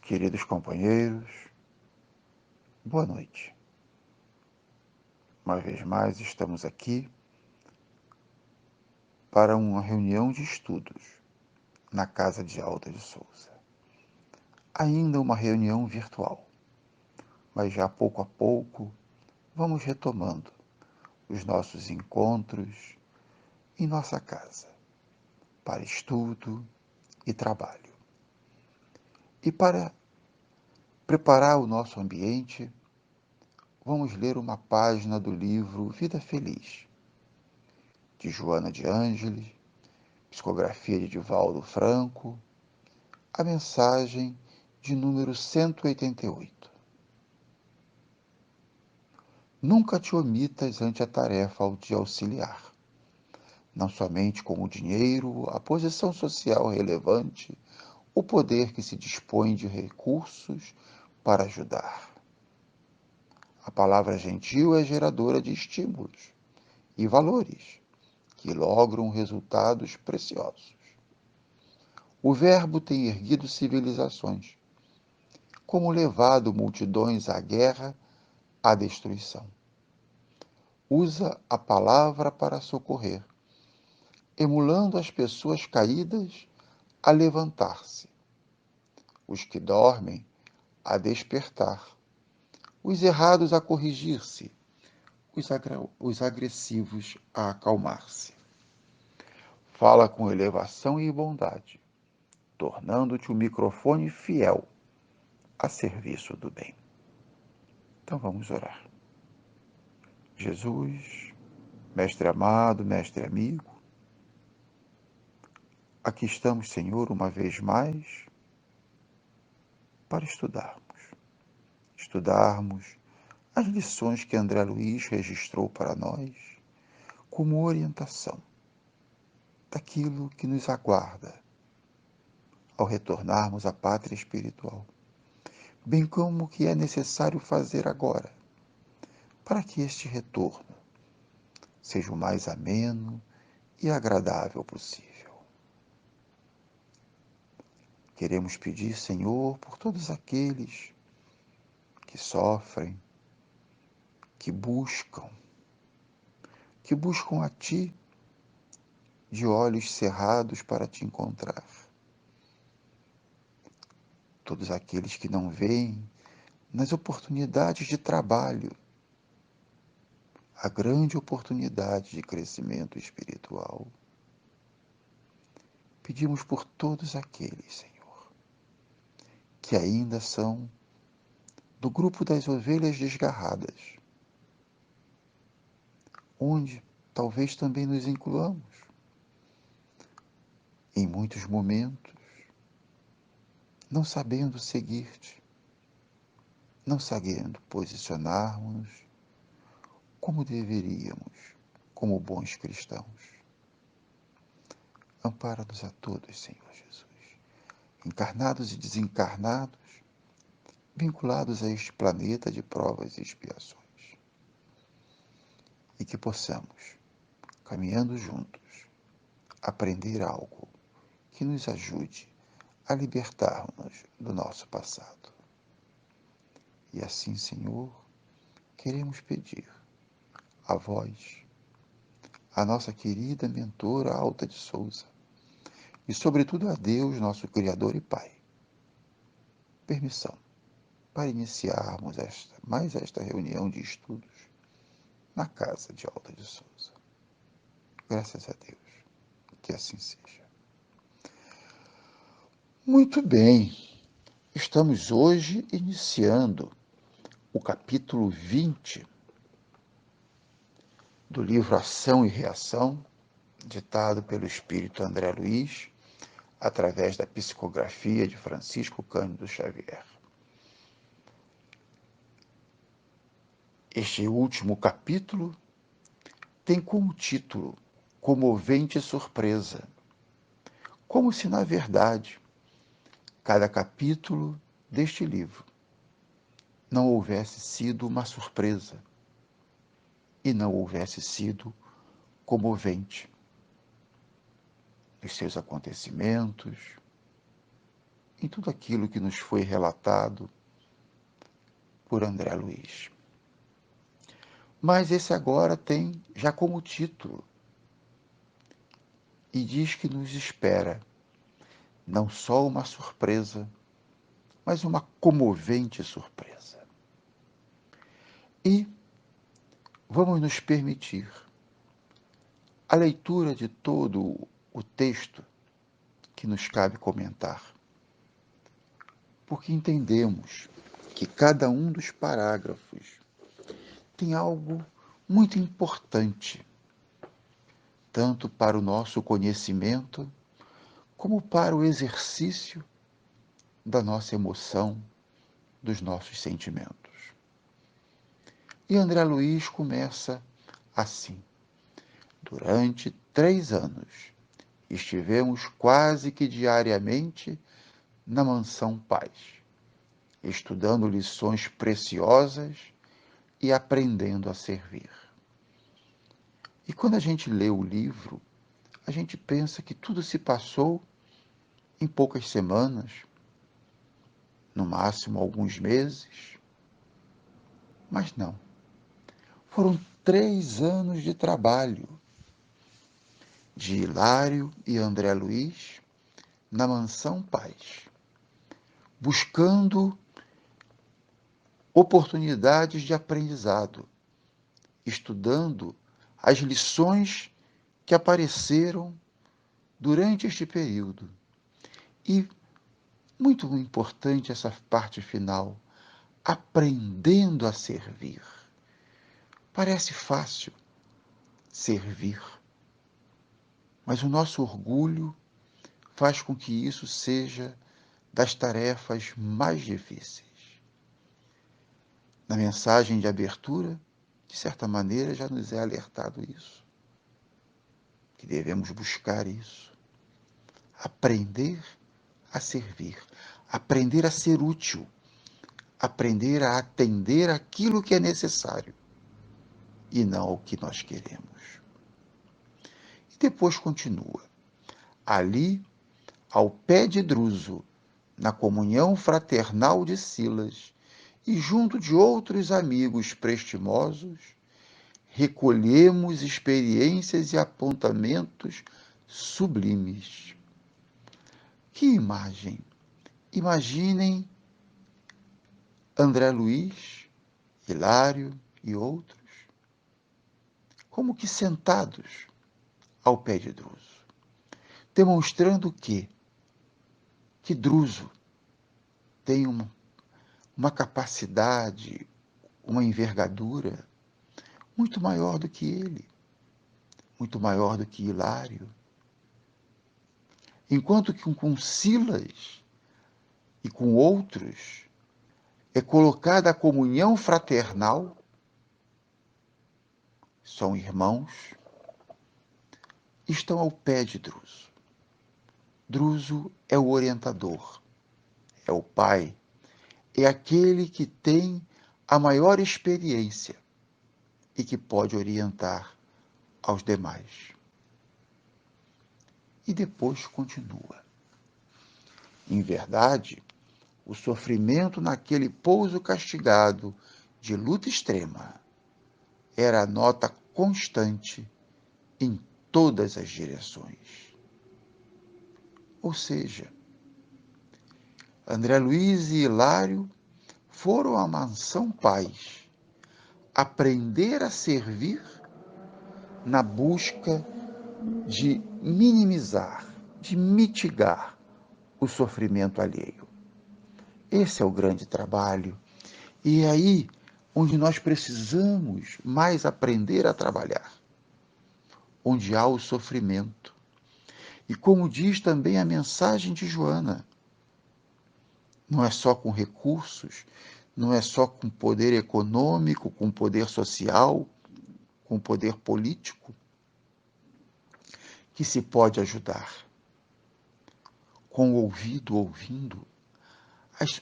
Queridos companheiros, boa noite. Uma vez mais estamos aqui para uma reunião de estudos na Casa de Alta de Souza. Ainda uma reunião virtual, mas já pouco a pouco vamos retomando os nossos encontros em nossa casa para estudo e trabalho. E para preparar o nosso ambiente, vamos ler uma página do livro Vida Feliz, de Joana de Ângeles, psicografia de Divaldo Franco, a mensagem de número 188. Nunca te omitas ante a tarefa de auxiliar, não somente com o dinheiro, a posição social relevante, o poder que se dispõe de recursos para ajudar. A palavra gentil é geradora de estímulos e valores que logram resultados preciosos. O verbo tem erguido civilizações, como levado multidões à guerra, à destruição. Usa a palavra para socorrer, emulando as pessoas caídas a levantar-se, os que dormem a despertar, os errados a corrigir-se, os agressivos a acalmar-se. Fala com elevação e bondade, tornando-te um microfone fiel a serviço do bem. Então vamos orar. Jesus, Mestre amado, Mestre amigo, aqui estamos, Senhor, uma vez mais, para estudarmos as lições que André Luiz registrou para nós como orientação daquilo que nos aguarda ao retornarmos à pátria espiritual, bem como o que é necessário fazer agora para que este retorno seja o mais ameno e agradável possível. Queremos pedir, Senhor, por todos aqueles que sofrem, que buscam a Ti de olhos cerrados para Te encontrar. Todos aqueles que não veem nas oportunidades de trabalho a grande oportunidade de crescimento espiritual. Pedimos por todos aqueles, Senhor, que ainda são do grupo das ovelhas desgarradas, onde talvez também nos incluamos. Em muitos momentos, não sabendo seguir-te, não sabendo posicionarmos como deveríamos, como bons cristãos. Ampara-nos a todos, Senhor Jesus, encarnados e desencarnados, vinculados a este planeta de provas e expiações. E que possamos, caminhando juntos, aprender algo que nos ajude a libertar-nos do nosso passado. E assim, Senhor, queremos pedir a vós, a nossa querida mentora Alta de Souza, e sobretudo a Deus, nosso Criador e Pai, permissão para iniciarmos mais esta reunião de estudos na Casa de Alta de Souza. Graças a Deus, que assim seja. Muito bem, estamos hoje iniciando o capítulo 20 do livro Ação e Reação, ditado pelo Espírito André Luiz, através da psicografia de Francisco Cândido Xavier. Este último capítulo tem como título Comovente Surpresa, como se, na verdade, cada capítulo deste livro não houvesse sido uma surpresa e não houvesse sido comovente nos seus acontecimentos em tudo aquilo que nos foi relatado por André Luiz. Mas esse agora tem já como título e diz que nos espera não só uma surpresa, mas uma comovente surpresa. E vamos nos permitir a leitura de todo o texto que nos cabe comentar, porque entendemos que cada um dos parágrafos tem algo muito importante, tanto para o nosso conhecimento, como para o exercício da nossa emoção, dos nossos sentimentos. E André Luiz começa assim: durante 3 anos, estivemos quase que diariamente na Mansão Paz, estudando lições preciosas e aprendendo a servir. E quando a gente lê o livro, a gente pensa que tudo se passou em poucas semanas, no máximo alguns meses, mas não. Foram 3 anos de trabalho de Hilário e André Luiz na Mansão Paz, buscando oportunidades de aprendizado, estudando as lições que apareceram durante este período. E, muito importante essa parte final, aprendendo a servir. Parece fácil servir, mas o nosso orgulho faz com que isso seja das tarefas mais difíceis. Na mensagem de abertura, de certa maneira, já nos é alertado isso, que devemos buscar isso, aprender a servir, aprender a ser útil, aprender a atender aquilo que é necessário e não o que nós queremos. E depois continua: ali, ao pé de Druso, na comunhão fraternal de Silas, e junto de outros amigos prestimosos, recolhemos experiências e apontamentos sublimes. Que imagem! Imaginem André Luiz, Hilário e outros, como que sentados ao pé de Druso, demonstrando que Druso tem uma capacidade, uma envergadura muito maior do que ele, muito maior do que Hilário. Enquanto que com Silas e com outros é colocada a comunhão fraternal, são irmãos, estão ao pé de Druso. Druso é o orientador, é o pai, é aquele que tem a maior experiência e que pode orientar aos demais. E depois continua: em verdade, o sofrimento naquele pouso castigado de luta extrema era a nota constante em todas as direções. Ou seja, André Luiz e Hilário foram à Mansão Paz aprender a servir na busca de minimizar, de mitigar o sofrimento alheio. Esse é o grande trabalho. E é aí onde nós precisamos mais aprender a trabalhar, onde há o sofrimento. E como diz também a mensagem de Joana, não é só com recursos, não é só com poder econômico, com poder social, com poder político, que se pode ajudar. Com o ouvido ouvindo,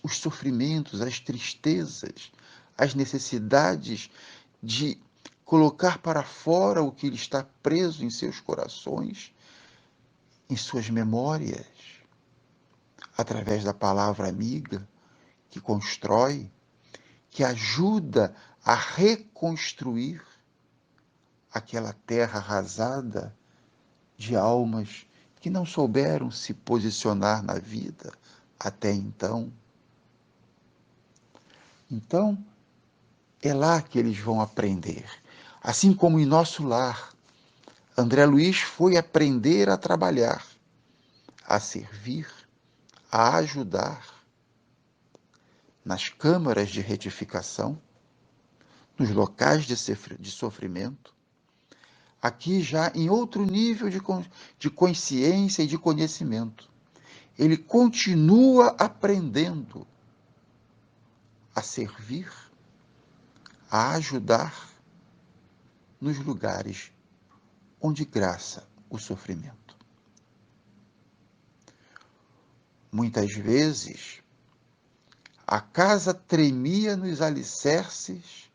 os sofrimentos, as tristezas, as necessidades de colocar para fora o que está preso em seus corações, em suas memórias. através da palavra amiga, que constrói, que ajuda a reconstruir aquela terra arrasada de almas que não souberam se posicionar na vida até então. Então, é lá que eles vão aprender. Assim como em nosso lar, André Luiz foi aprender a trabalhar, a servir, a ajudar nas câmaras de retificação, nos locais de sofrimento, aqui já em outro nível de consciência e de conhecimento. Ele continua aprendendo a servir, a ajudar nos lugares onde graça o sofrimento. Muitas vezes, a casa tremia nos alicerces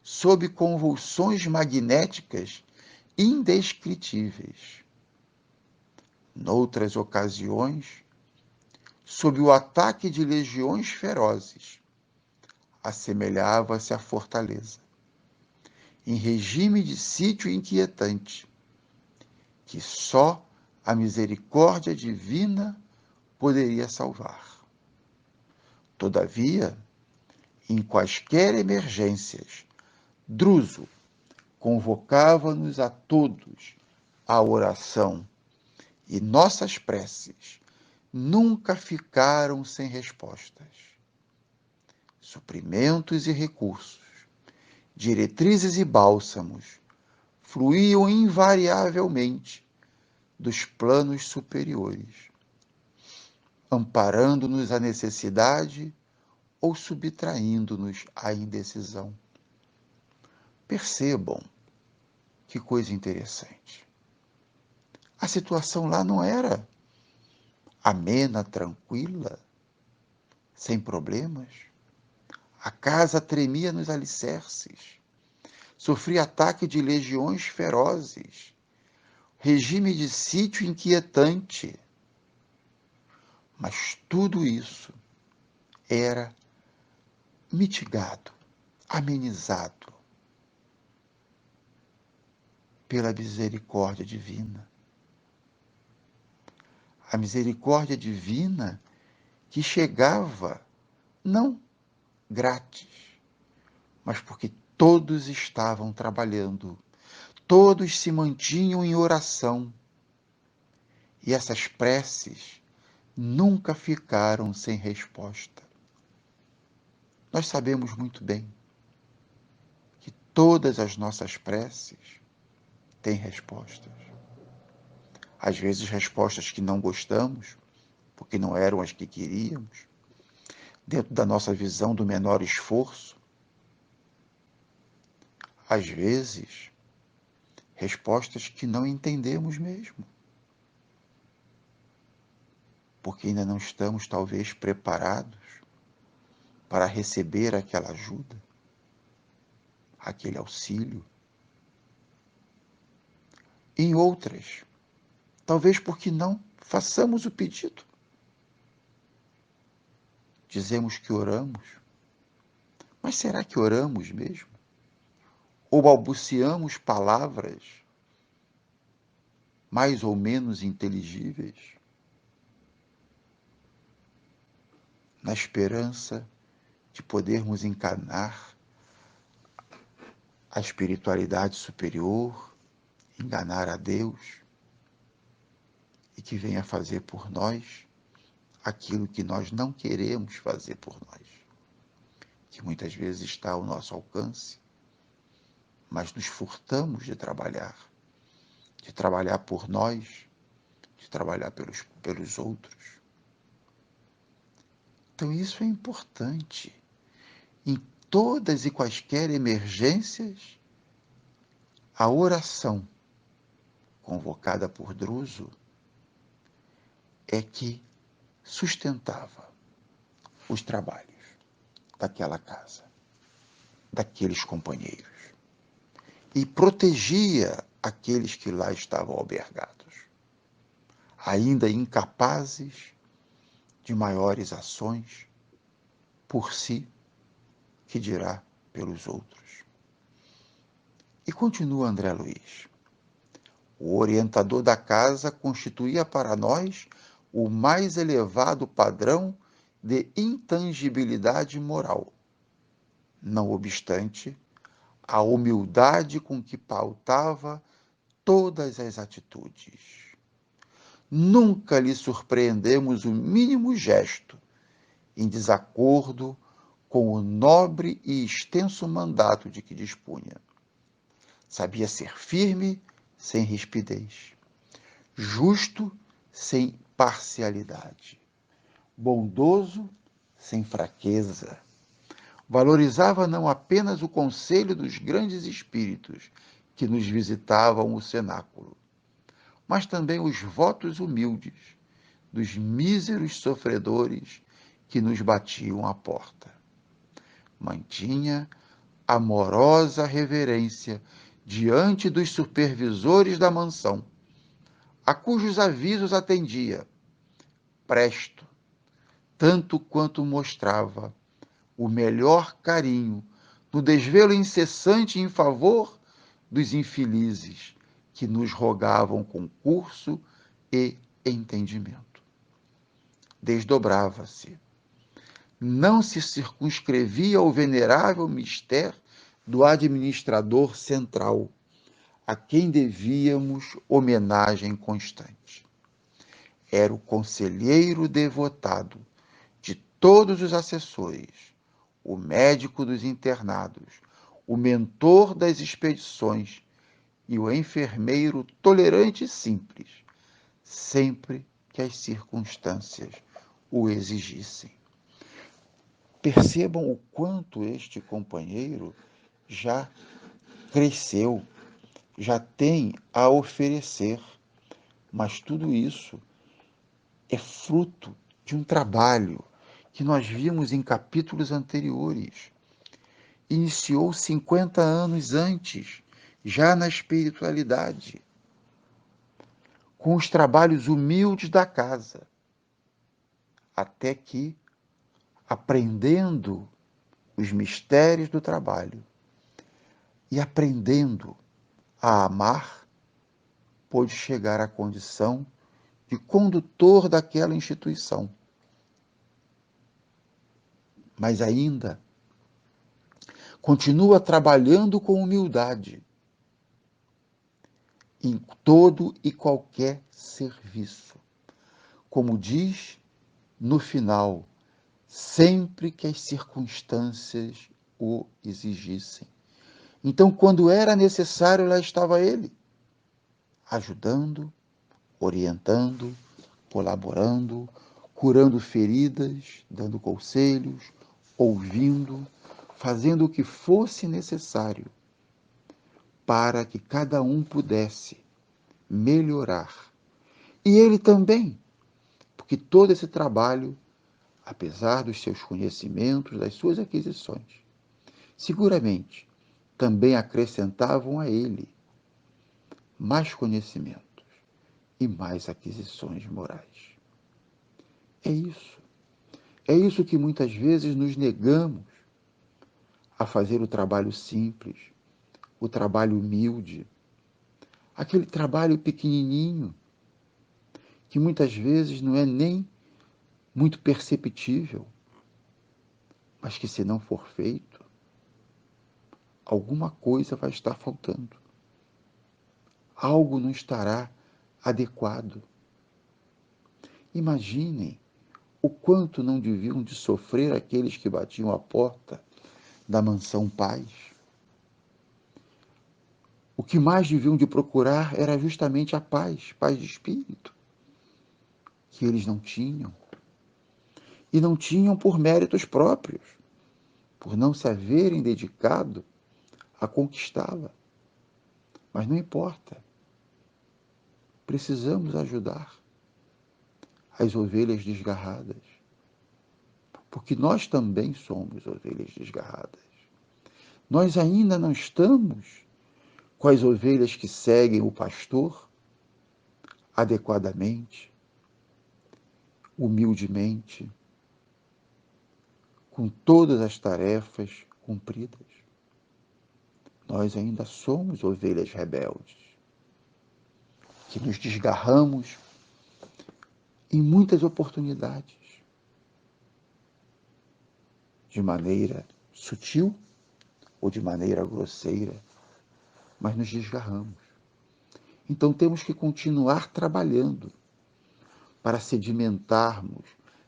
sob convulsões magnéticas indescritíveis. Noutras ocasiões, sob o ataque de legiões ferozes, assemelhava-se à fortaleza, em regime de sítio inquietante, que só a misericórdia divina poderia salvar. Todavia, em quaisquer emergências, Druso convocava-nos a todos à oração, e nossas preces nunca ficaram sem respostas. Suprimentos e recursos, diretrizes e bálsamos fluíam invariavelmente dos planos superiores, amparando-nos à necessidade ou subtraindo-nos à indecisão. Percebam que coisa interessante. A situação lá não era amena, tranquila, sem problemas. A casa tremia nos alicerces, sofria ataque de legiões ferozes, regime de sítio inquietante. Mas tudo isso era mitigado, amenizado pela misericórdia divina. A misericórdia divina que chegava não grátis, mas porque todos estavam trabalhando, todos se mantinham em oração, e essas preces nunca ficaram sem resposta. Nós sabemos muito bem que todas as nossas preces têm respostas. Às vezes respostas que não gostamos, porque não eram as que queríamos, dentro da nossa visão do menor esforço. Às vezes, respostas que não entendemos mesmo, porque ainda não estamos, talvez, preparados para receber aquela ajuda, aquele auxílio. Em outras, talvez porque não façamos o pedido. Dizemos que oramos, mas será que oramos mesmo? Ou balbuciamos palavras mais ou menos inteligíveis, na esperança de podermos enganar a espiritualidade superior, enganar a Deus, e que venha fazer por nós aquilo que nós não queremos fazer por nós, que muitas vezes está ao nosso alcance, mas nos furtamos de trabalhar por nós, de trabalhar pelos outros. Então isso é importante. Em todas e quaisquer emergências, a oração convocada por Druso é que sustentava os trabalhos daquela casa, daqueles companheiros, e protegia aqueles que lá estavam albergados, ainda incapazes de maiores ações por si, que dirá pelos outros. E continua André Luiz. O orientador da casa constituía para nós o mais elevado padrão de intangibilidade moral. Não obstante, a humildade com que pautava todas as atitudes. Nunca lhe surpreendemos o mínimo gesto em desacordo com o nobre e extenso mandato de que dispunha. Sabia ser firme sem rispidez, justo sem parcialidade, bondoso sem fraqueza. Valorizava não apenas o conselho dos grandes espíritos que nos visitavam o cenáculo, mas também os votos humildes dos míseros sofredores que nos batiam à porta. Mantinha amorosa reverência diante dos supervisores da mansão, a cujos avisos atendia, presto, tanto quanto mostrava o melhor carinho no desvelo incessante em favor dos infelizes que nos rogavam concurso e entendimento. Desdobrava-se. Não se circunscrevia ao venerável mistério do administrador central, a quem devíamos homenagem constante. Era o conselheiro devotado de todos os assessores, o médico dos internados, o mentor das expedições e o enfermeiro tolerante e simples, sempre que as circunstâncias o exigissem. Percebam o quanto este companheiro já cresceu, já tem a oferecer, mas tudo isso é fruto de um trabalho que nós vimos em capítulos anteriores. Iniciou 50 anos antes, já na espiritualidade, com os trabalhos humildes da casa, até que, aprendendo os mistérios do trabalho e aprendendo a amar, pôde chegar à condição de condutor daquela instituição. Mas ainda continua trabalhando com humildade em todo e qualquer serviço. Como diz no final, sempre que as circunstâncias o exigissem. Então, quando era necessário, lá estava ele, ajudando, orientando, colaborando, curando feridas, dando conselhos, ouvindo, fazendo o que fosse necessário para que cada um pudesse melhorar. E ele também, porque todo esse trabalho, apesar dos seus conhecimentos, das suas aquisições, seguramente também acrescentavam a ele mais conhecimentos e mais aquisições morais. É isso. É isso que muitas vezes nos negamos a fazer o trabalho simples, o trabalho humilde, aquele trabalho pequenininho, que muitas vezes não é nem muito perceptível, mas que se não for feito, alguma coisa vai estar faltando. Algo não estará adequado. Imaginem o quanto não deviam de sofrer aqueles que batiam à porta da mansão Paz. O que mais deviam de procurar era justamente a paz, paz de espírito, que eles não tinham. E não tinham por méritos próprios, por não se haverem dedicado a conquistá-la. Mas não importa. Precisamos ajudar as ovelhas desgarradas, porque nós também somos ovelhas desgarradas. Nós ainda não estamos com as ovelhas que seguem o pastor adequadamente. humildemente, com todas as tarefas cumpridas. Nós ainda somos ovelhas rebeldes, que nos desgarramos em muitas oportunidades, de maneira sutil ou de maneira grosseira, mas nos desgarramos. Então temos que continuar trabalhando para sedimentarmos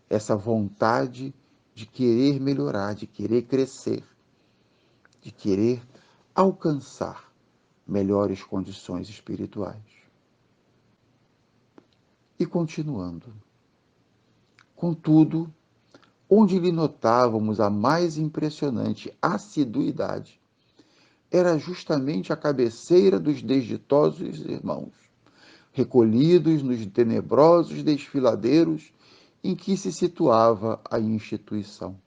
essa vontade de querer melhorar, de querer crescer, de querer alcançar melhores condições espirituais. E continuando. Contudo, onde lhe notávamos a mais impressionante assiduidade, era justamente a cabeceira dos desditosos irmãos, recolhidos nos tenebrosos desfiladeiros em que se situava a instituição.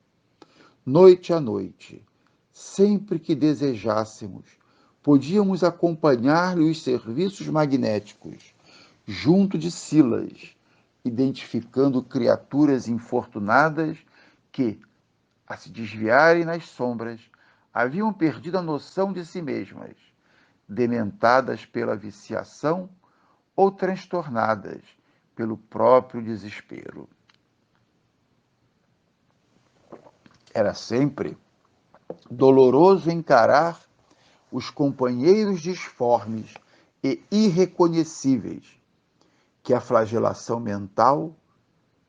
Noite a noite, sempre que desejássemos, podíamos acompanhar-lhe os serviços magnéticos, junto de Silas, identificando criaturas infortunadas que, a se desviarem nas sombras, haviam perdido a noção de si mesmas, dementadas pela viciação ou transtornadas pelo próprio desespero. Era sempre doloroso encarar os companheiros disformes e irreconhecíveis que a flagelação mental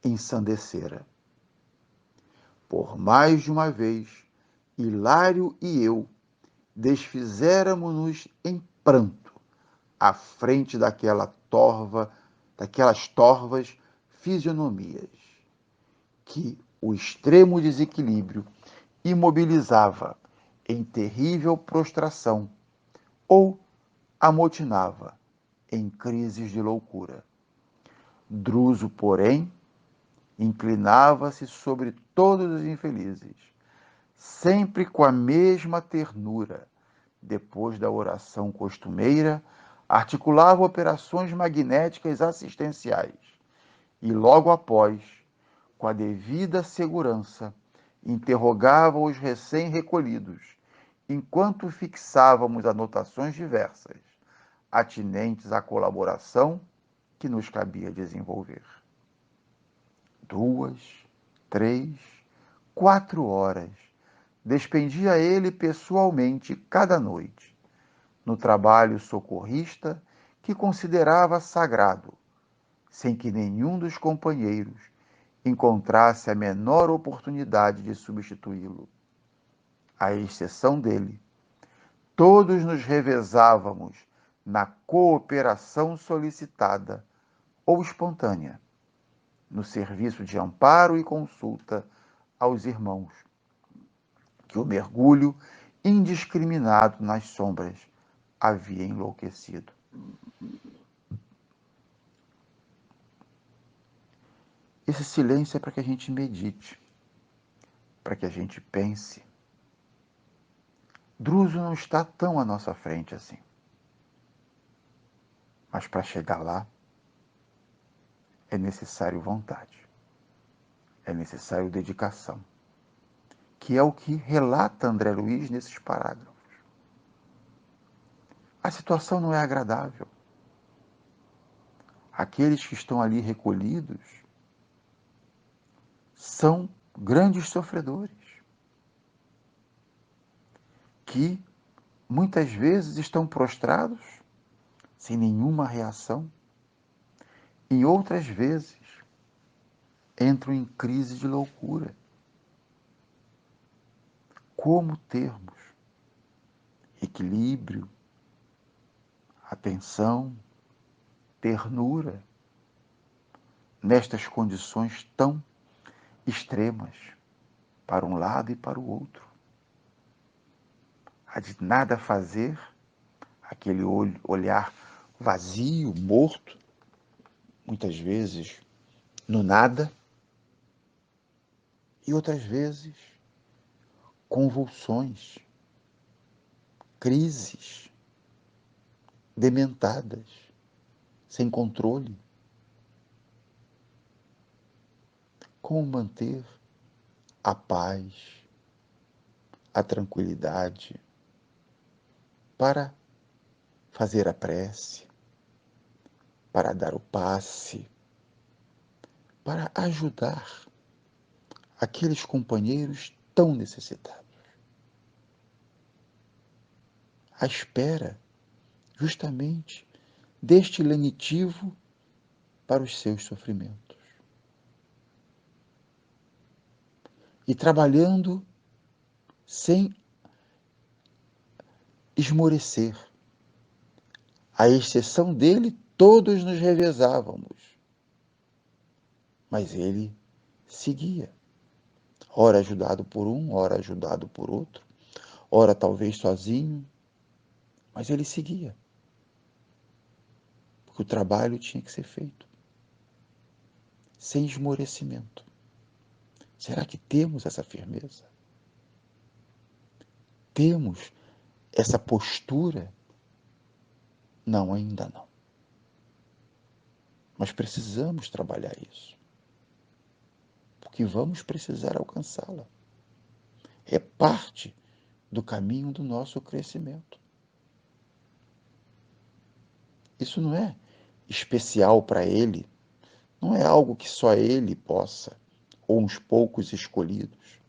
ensandecera. Por mais de uma vez, Hilário e eu desfizéramos-nos em pranto à frente daquelas torvas fisionomias, que o extremo desequilíbrio imobilizava em terrível prostração ou amotinava em crises de loucura. Druso, porém, inclinava-se sobre todos os infelizes, sempre com a mesma ternura. Depois da oração costumeira, articulava operações magnéticas assistenciais e, logo após, com a devida segurança, interrogava os recém-recolhidos, enquanto fixávamos anotações diversas, atinentes à colaboração que nos cabia desenvolver. 2, 3, 4 horas despendia ele pessoalmente cada noite, no trabalho socorrista que considerava sagrado, sem que nenhum dos companheiros encontrasse a menor oportunidade de substituí-lo. À exceção dele, todos nos revezávamos na cooperação solicitada ou espontânea, no serviço de amparo e consulta aos irmãos, que o mergulho indiscriminado nas sombras havia enlouquecido. Esse silêncio é para que a gente medite, para que a gente pense. Druso não está tão à nossa frente assim. Mas para chegar lá, é necessário vontade, é necessário dedicação, que é o que relata André Luiz nesses parágrafos. A situação não é agradável. Aqueles que estão ali recolhidos são grandes sofredores, que muitas vezes estão prostrados, sem nenhuma reação, e outras vezes entram em crise de loucura. Como termos equilíbrio, atenção, ternura nestas condições tão extremas, para um lado e para o outro? A de nada fazer, aquele olhar vazio, morto, muitas vezes no nada, e outras vezes convulsões, crises dementadas, sem controle. como manter a paz, a tranquilidade, para fazer a prece, para dar o passe, para ajudar aqueles companheiros tão necessitados. À espera, justamente, deste lenitivo para os seus sofrimentos. E trabalhando sem esmorecer. À exceção dele, todos nos revezávamos. Mas ele seguia. Ora ajudado por um, ora ajudado por outro, ora talvez sozinho, mas ele seguia. Porque o trabalho tinha que ser feito. Sem esmorecimento. Será que temos essa firmeza? Temos essa postura? Não, ainda não. Mas precisamos trabalhar isso. Porque vamos precisar alcançá-la. É parte do caminho do nosso crescimento. Isso não é especial para ele, não é algo que só ele possa, ou uns poucos escolhidos.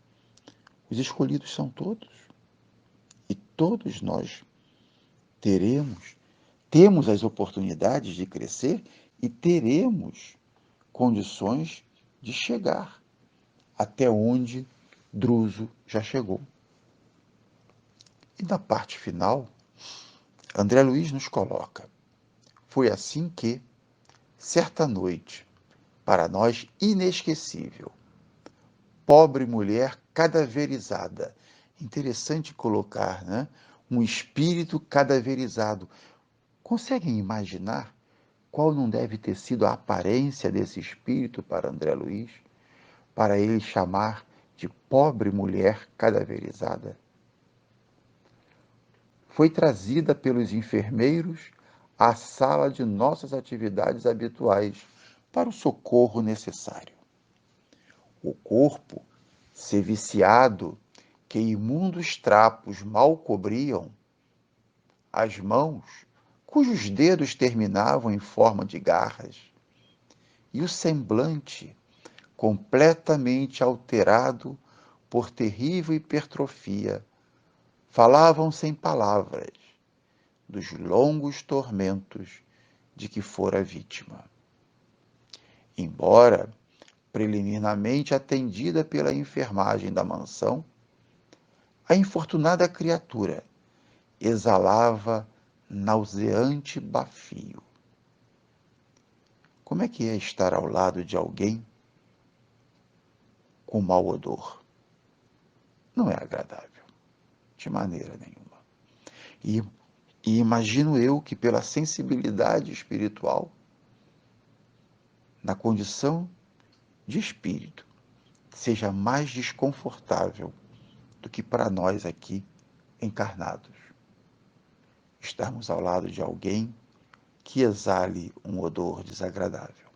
Os escolhidos são todos. E todos nós temos as oportunidades de crescer e teremos condições de chegar até onde Druso já chegou. E na parte final, André Luiz nos coloca: foi assim que, certa noite, para nós inesquecível, pobre mulher cadaverizada. Interessante colocar, né? Um espírito cadaverizado. Conseguem imaginar qual não deve ter sido a aparência desse espírito para André Luiz, para ele chamar de pobre mulher cadaverizada? Foi trazida pelos enfermeiros à sala de nossas atividades habituais para o socorro necessário. O corpo, seviciado, que imundos trapos mal cobriam, as mãos, cujos dedos terminavam em forma de garras, e o semblante, completamente alterado por terrível hipertrofia, falavam sem palavras dos longos tormentos de que fora vítima. Embora preliminarmente atendida pela enfermagem da mansão, a infortunada criatura exalava nauseante bafio. Como é que é estar ao lado de alguém com mau odor? Não é agradável, de maneira nenhuma. E, e imagino eu que pela sensibilidade espiritual, na condição de espírito, seja mais desconfortável do que para nós aqui encarnados. Estarmos ao lado de alguém que exale um odor desagradável.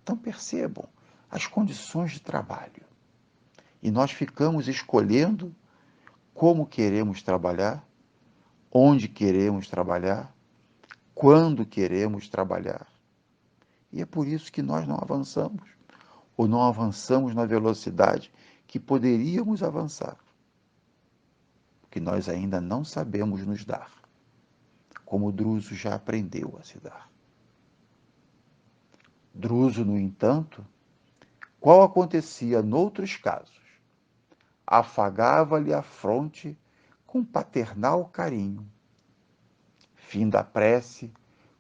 Então percebam as condições de trabalho. E nós ficamos escolhendo como queremos trabalhar, onde queremos trabalhar, quando queremos trabalhar. E é por isso que nós não avançamos, ou não avançamos na velocidade que poderíamos avançar. Porque nós ainda não sabemos nos dar, como Druso já aprendeu a se dar. Druso, no entanto, qual acontecia noutros casos, afagava-lhe a fronte com paternal carinho. Fim da prece,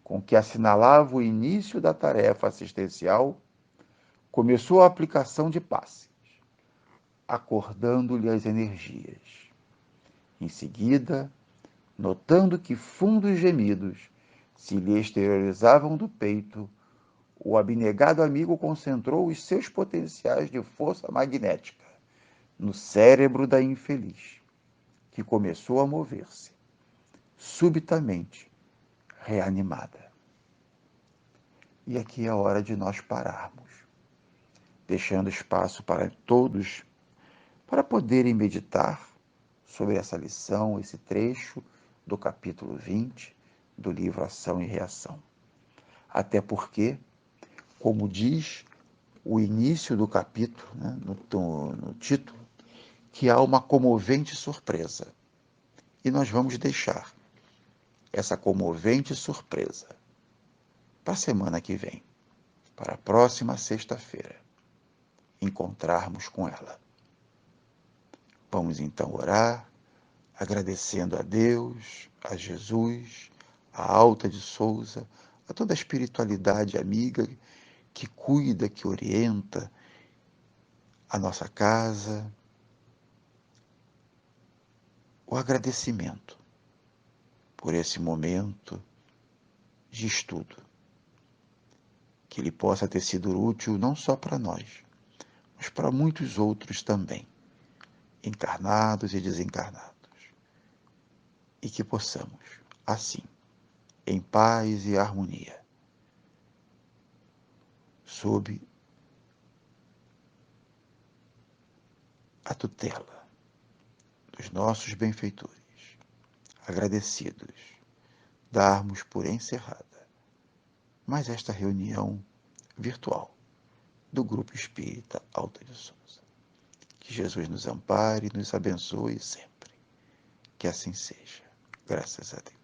com que assinalava o início da tarefa assistencial, começou a aplicação de passes, acordando-lhe as energias. Em seguida, notando que fundos gemidos se lhe exteriorizavam do peito, o abnegado amigo concentrou os seus potenciais de força magnética no cérebro da infeliz, que começou a mover-se, subitamente reanimada. E aqui é a hora de nós pararmos, deixando espaço para todos para poderem meditar sobre essa lição, esse trecho do capítulo 20 do livro Ação e Reação. Até porque, como diz o início do capítulo, né, no título, que há uma comovente surpresa. E nós vamos deixar essa comovente surpresa para a semana que vem, para a próxima sexta-feira, encontrarmos com ela. Vamos então orar, agradecendo a Deus, a Jesus, a Alta de Souza, a toda a espiritualidade amiga que cuida, que orienta a nossa casa, o agradecimento por esse momento de estudo, que ele possa ter sido útil não só para nós, mas para muitos outros também, encarnados e desencarnados, e que possamos, assim, em paz e harmonia, sob a tutela dos nossos benfeitores, agradecidos, darmos por encerrada mais esta reunião virtual do Grupo Espírita Alta de Souza. Que Jesus nos ampare e nos abençoe sempre. Que assim seja. Graças a Deus.